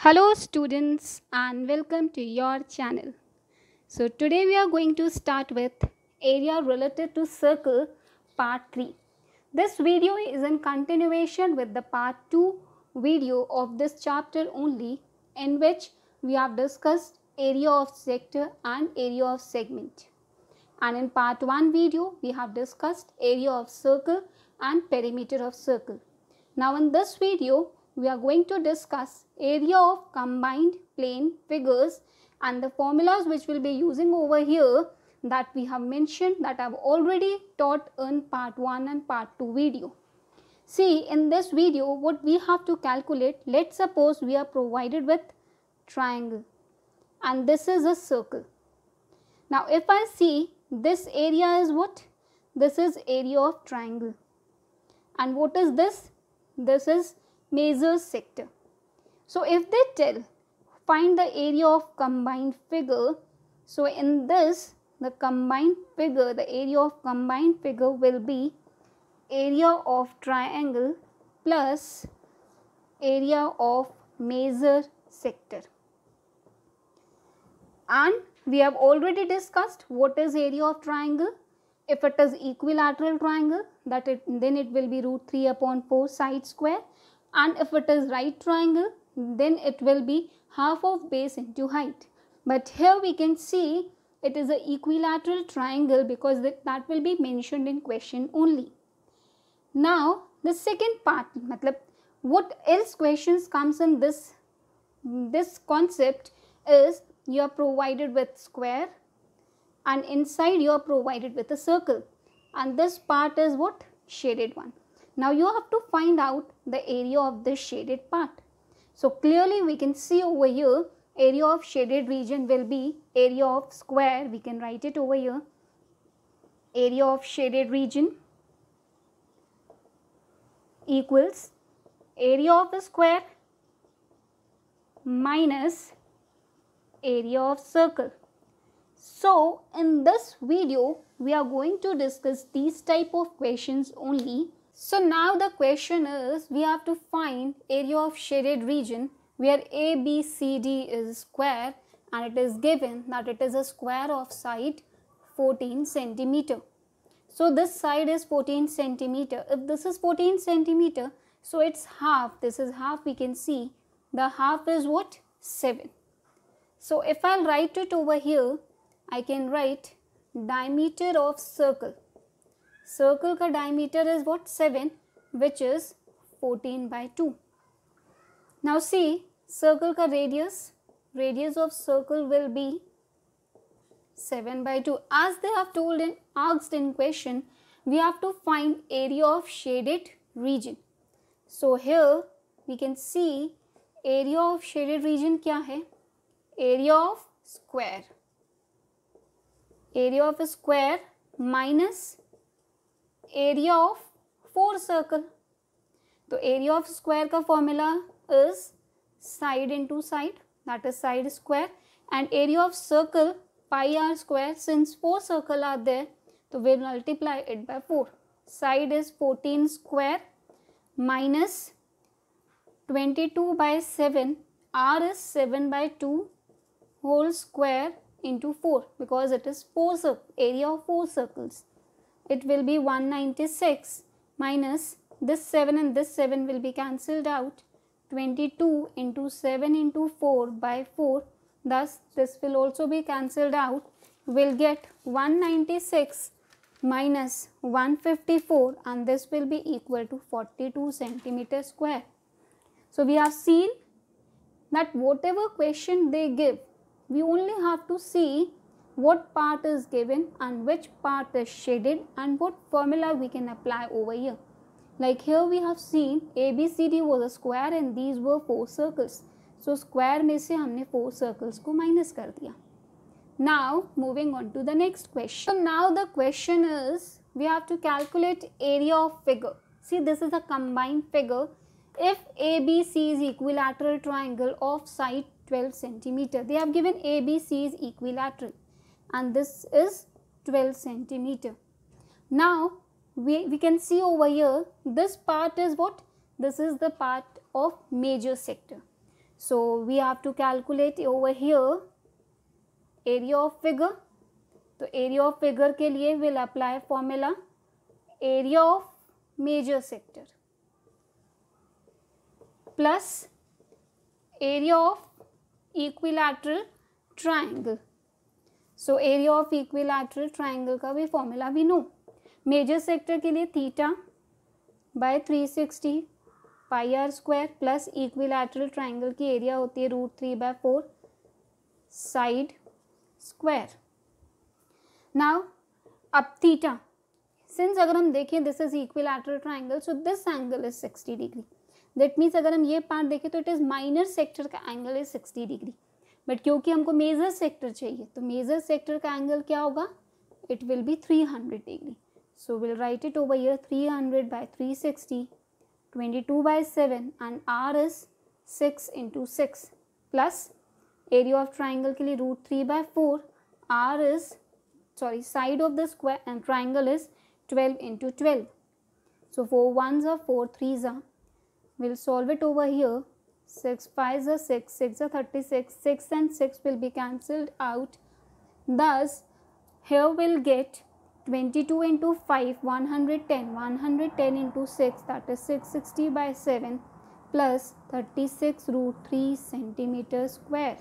Hello students and welcome to your channel. So today we are going to start with area related to circle part 3. This video is in continuation with the part 2 video of this chapter only, in which we have discussed area of sector and area of segment. And in part 1 video we have discussed area of circle and perimeter of circle. Now in this video we are going to discuss area of combined plane figures, and the formulas which we will be using over here that we have mentioned, that I have already taught in part 1 and part 2 video. See, in this video what we have to calculate, let's suppose we are provided with triangle and this is a circle. Now if I see this area is what? This is area of triangle. And what is this? This is major sector. So if they tell find the area of combined figure, so in this the combined figure, the area of combined figure will be area of triangle plus area of major sector. And we have already discussed what is area of triangle. If it is equilateral triangle, then it will be root 3 upon 4 side square, and if it is right triangle then it will be half of base into height. But here we can see it is a equilateral triangle because that will be mentioned in question only. Now the second part, matlab what else questions comes in this concept is you are provided with square and inside you are provided with a circle, and this part is what? Shaded one. Now you have to find out the area of this shaded part. So clearly we can see over here area of shaded region will be area of square. We can write it over here. Area of shaded region equals area of a square minus area of circle. So in this video we are going to discuss these type of questions only. So now the question is we have to find area of shaded region where ABCD is square and it is given that it is a square of side 14 centimeter. So this side is 14 centimeter. If this is 14 centimeter, so it's half. This is half. We can see the half is what? 7. So if I'll write it over here, I can write diameter of circle. Circle ka diameter is what? 7, which is 14 by 2. Now see, circle ka radius of circle will be 7 by 2. As they have told and asked in question, we have to find area of shaded region. So here we can see area of shaded region kya hai? Area of square. Area of a square minus area of 4 circle. So area of square ka formula is side into side, that is side square, and area of circle pi r square. Since 4 circle are there, so we will multiply it by 4. Side is 14 square minus 22 by 7, r is 7 by 2 whole square into 4 because it is 4 area of 4 circles. It will be 196 minus this 7 and this 7 will be cancelled out. 22 into 7 into 4 by 4. Thus this will also be cancelled out. We'll get 196 minus 154 and this will be equal to 42 centimeter square. So we have seen that whatever question they give, we only have to see what part is given and which part is shaded and what formula we can apply over here. Like here we have seen ABCD was a square and these were 4 circles. So square में से हमने 4 circles को minus कर दिया. Now moving on to the next question. So now the question is we have to calculate area of figure. See, this is a combined figure. If ABC is equilateral triangle of side 12 centimeter, they have given ABC is equilateral and this is 12 centimeter. Now we can see over here this part is what? This is the part of major sector. So we have to calculate over here area of figure. तो area of figure के लिए we'll apply formula area of major sector plus area of equilateral triangle. So area of equilateral triangle का भी formula we know. Major sector के लिए theta by 360 pi r square plus equilateral triangle की area होती है √3/4 side square. Now अब theta, since अगर हम देखें this is equilateral triangle, so this angle is 60 degree. That means अगर हम ये पार्ट देखें तो it is minor sector का angle is 60 degree. बट क्योंकि हमको मेजर सेक्टर चाहिए तो मेजर सेक्टर का एंगल क्या होगा, it will be 300 degree. So will write it over here 300 by 360, 22/7 and r is 6 into 6 plus area of triangle के लिए √3/4, r is side of the square and triangle is 12 into 12. So 4 1s are 4 3s are. We'll solve it over here. 6 5s are 6, 6 are 36, 6 and 6 will be cancelled out. Thus, here we'll get 22 into 5, 110, 110 into 6, that is 660/7 plus 36 √3 centimeter square.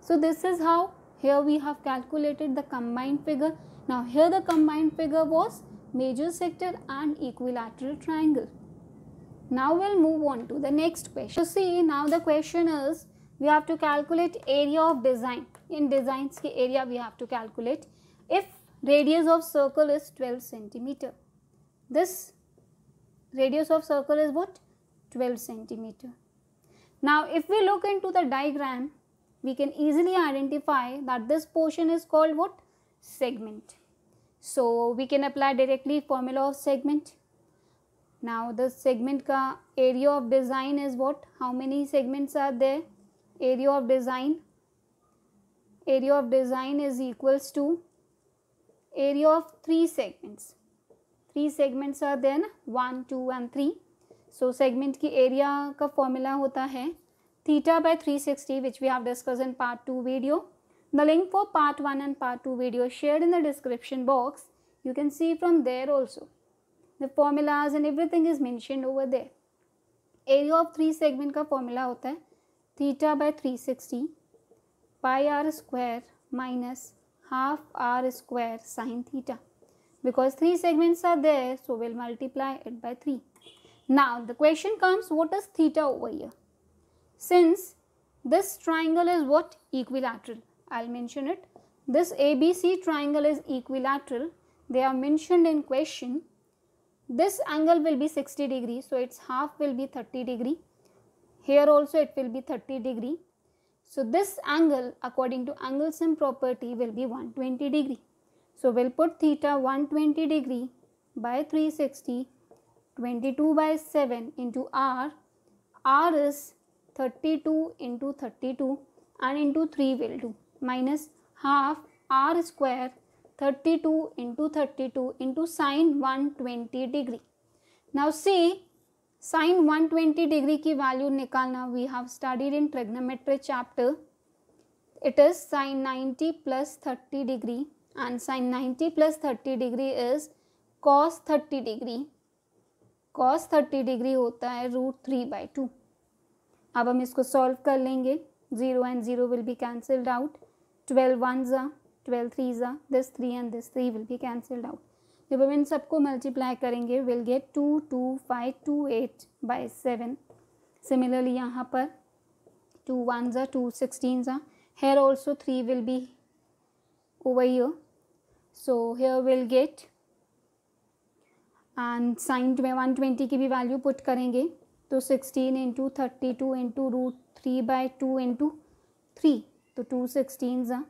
So this is how here we have calculated the combined figure. Now here the combined figure was major sector and equilateral triangle. Now we'll move on to the next question. So see, now the question is we have to calculate area of design. In designs की area we have to calculate if radius of circle is 12 centimeter. This radius of circle is what? 12 centimeter. Now if we look into the diagram, we can easily identify that this portion is called what? Segment. So we can apply directly formula of segment. Now the segment का area of design is what? How many segments are there? Area of design is equals to area of 3 segments. 3 segments are there ना, 1 2 and 3. So segment की area का formula होता है theta by 360, which we have discussed in part 2 video. The link for part 1 and part 2 video is shared in the description box. You can see from there also. The formulas and everything is mentioned over there. Area of 3 segment का formula होता है theta by 360 pi r square minus half r square sin theta. Because 3 segments are there, so we'll multiply it by 3. Now the question comes, what is theta over here? Since this triangle is what? Equilateral. I'll mention it. This ABC triangle is equilateral. They are mentioned in question. This angle will be 60 degree, so its half will be 30 degree. Here also it will be 30 degree. So this angle according to angle sum property will be 120 degree. So we'll put theta 120 degree by 360, 22/7 into r. R is 32 into 32 and into 3 will do minus half r square 32 into 32 into sin 120 degree. Now see, sin 120 degree की value निकालना we have studied in trigonometry chapter. It is sin 90 plus 30 degree and sin 90 plus 30 degree is cos 30 degree. Cos 30 degree होता है √3/2. अब हम इसको solve कर लेंगे. 0 and 0 will be cancelled out. 12 1s are, 12 3s are, this 3 and this 3 will be cancelled out. जब हम इन सबको मल्टीप्लाई करेंगे we'll get 2 2 5 2 8/7. Similarly यहाँ पर 2 1s are, 2 16s are. Here also 3 will be over here. So here we'll get and sin 120 की भी value put करेंगे तो 16 into 32 into √3/2 into 3, तो 2 16s are.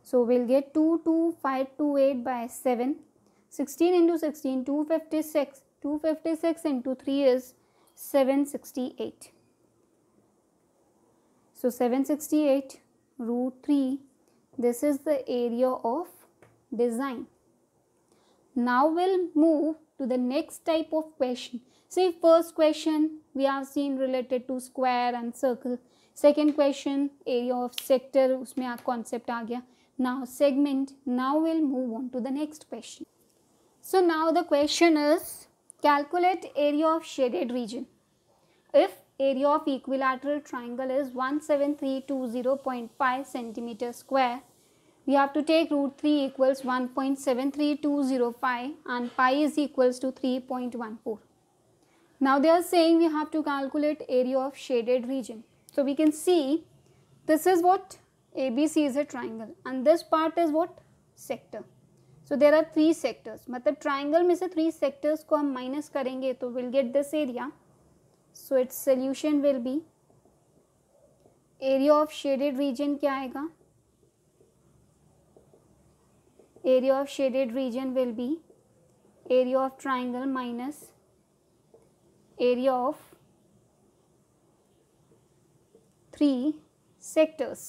So we'll get 2 2 5 2 8/7. 16 into 16 256. 256 into 3 is 768. So 768 √3. This is the area of design. Now we'll move to the next type of question. See, first question we have seen related to square and circle. Second question area of sector, उसमें आप concept आ गया. Now segment. Now will move on to the next question. So now the question is calculate area of shaded region. If area of equilateral triangle is 17320.5 centimeter square, we have to take root 3 equals 1.73205 and pi is equals to 3.14. Now they are saying we have to calculate area of shaded region. So we can see this is what ABC is a triangle and this part is what sector. So there are 3 sectors. मतलब triangle में से 3 sectors को हम minus करेंगे तो we'll get this area. So its solution will be area of shaded region क्या आएगा? Area of shaded region will be area of triangle minus area of 3 sectors.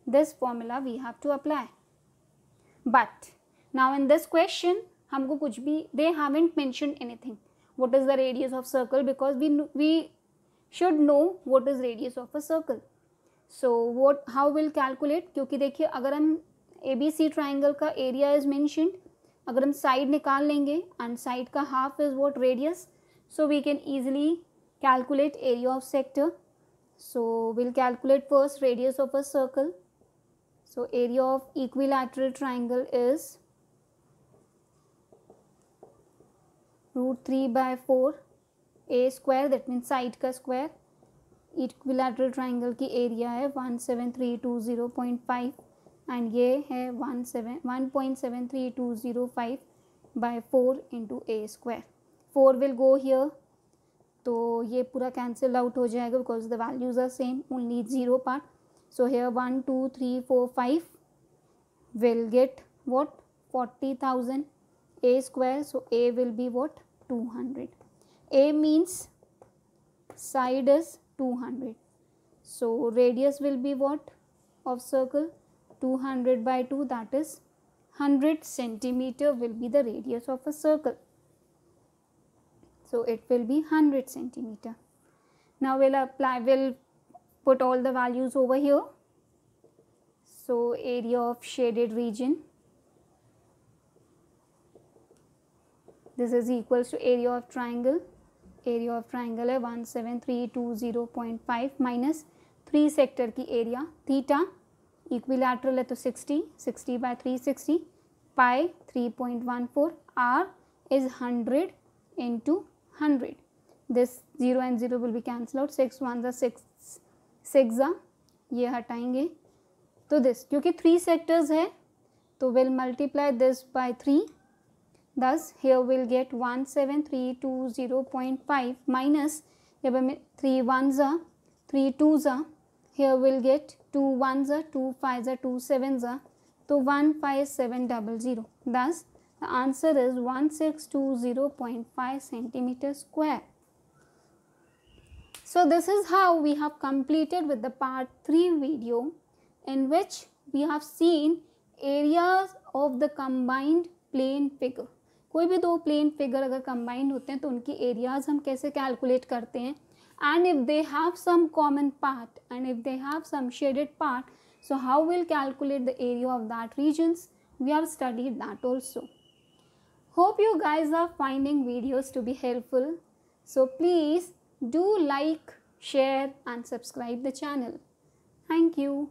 This formula we have to apply. But now in this question हमको कुछ भी they haven't mentioned anything. What is the radius of circle? Because we should know what is radius of a circle. So how will calculate? क्योंकि देखिए अगर हम ABC triangle का area is mentioned, अगर हम side निकाल लेंगे and side का half is what radius, so we can easily calculate area of sector. So we'll calculate first radius of a circle. So area of equilateral triangle is root 3 by 4 a square, that means side का square. Equilateral triangle की area है 17320.5 and ये है 1.73205 by 4 into a square. 4 will go here, तो ये पूरा cancel out हो जाएगा because the values are same, only 0 part. So here 1, 2, 3, 4, 5 will get what? 40,000 a square. So a will be what? 200. A means side is 200. So radius will be what of circle? 200 by 2, that is 100 centimeter will be the radius of a circle. So it will be 100 centimeter. Now we'll put all the values over here. So area of shaded region, this is equals to area of triangle. Area of triangle है 17320.5 minus 3 sector की area theta, equilateral है तो 60 by 360, pi 3.14, r is 100 into 100. This 0 and 0 will be cancelled out. 6 1 are 6 ये हटाएंगे तो this क्योंकि 3 sectors है तो we'll multiply this by 3. Thus here we'll get 17320.5 minus 3 1s are 3 2s are, here we'll get 2 1s are 2 5s are 2 7s are, so 15700. Thus the answer is 1620.5 centimeter square. So this is how we have completed with the part 3 video, in which we have seen areas of the combined plane figure. कोई भी 2 plane figure अगर combined होते हैं तो उनकी areas हम कैसे calculate करते हैं, and if they have some common part and if they have some shaded part, so how we'll calculate the area of that regions. We have studied that also. Hope you guys are finding videos to be helpful. So please do like, share and subscribe the channel. Thank you.